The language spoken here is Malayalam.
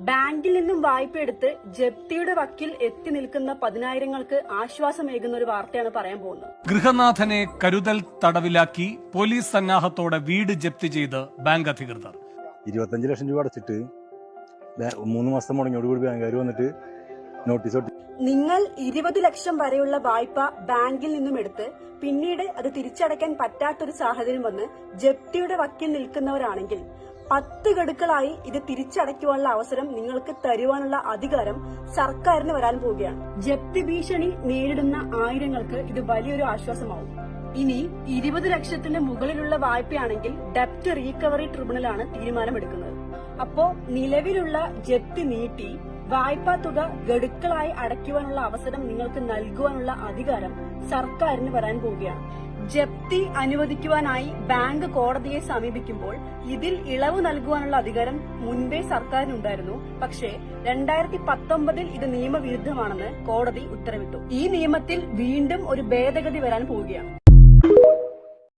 ബാങ്കിൽ നിന്നും വായ്പയെടുത്ത് ജപ്തിയുടെ വക്കിൽ എത്തി നിൽക്കുന്ന പതിനായിരങ്ങൾക്ക് ആശ്വാസമേകുന്ന ഒരു വാർത്തയാണ് പറയാൻ പോകുന്നത്. ഗൃഹനാഥനെ കരുതൽ തടവിലാക്കി പോലീസ് സന്നാഹത്തോടെ വീട് ജപ്തി ചെയ്ത് ബാങ്ക് അധികൃതർ. 25 ലക്ഷം രൂപ അടച്ചിട്ട് 3 മാസം മുടങ്ങിയോടുകൂടി ബാങ്കുകാർ വന്നിട്ട് നോട്ടീസ് ഒട്ടി. നിങ്ങൾ 20 ലക്ഷം വരെയുള്ള വായ്പ ബാങ്കിൽ നിന്നും എടുത്ത് പിന്നീട് അത് തിരിച്ചടയ്ക്കാൻ പറ്റാത്തൊരു സാഹചര്യം വന്ന് ജപ്തിയുടെ വക്കിൽ നിൽക്കുന്നവരാണെങ്കിൽ 10 ഗഡുക്കളായി ഇത് തിരിച്ചടയ്ക്കുവാനുള്ള അവസരം നിങ്ങൾക്ക് തരുവാനുള്ള അധികാരം സർക്കാരിന് വരാൻ പോവുകയാണ്. ജപ്തി ഭീഷണി നേരിടുന്ന ആയിരങ്ങൾക്ക് ഇത് വലിയൊരു ആശ്വാസമാവും. ഇനി 20 ലക്ഷത്തിന് മുകളിലുള്ള വായ്പയാണെങ്കിൽ ഡെപ്റ്റ് റീകവറി ട്രിബ്യൂണലാണ് തീരുമാനമെടുക്കുന്നത്. അപ്പോ നിലവിലുള്ള ജപ്തി നീട്ടി വായ്പാ തുക ഗഡുക്കളായി അടയ്ക്കുവാനുള്ള അവസരം നിങ്ങൾക്ക് നൽകുവാനുള്ള അധികാരം സർക്കാരിന് വരാൻ പോവുകയാണ്. ജപ്തി അനുവദിക്കുവാനായി ബാങ്ക് കോടതിയെ സമീപിക്കുമ്പോൾ ഇതിൽ ഇളവ് നൽകുവാനുള്ള അധികാരം മുൻപേ സർക്കാരിനുണ്ടായിരുന്നു. പക്ഷേ 2019 ഇത് നിയമവിരുദ്ധമാണെന്ന് കോടതി ഉത്തരവിട്ടു. ഈ നിയമത്തിൽ വീണ്ടും ഒരു ഭേദഗതി വരാൻ പോവുകയാണ്.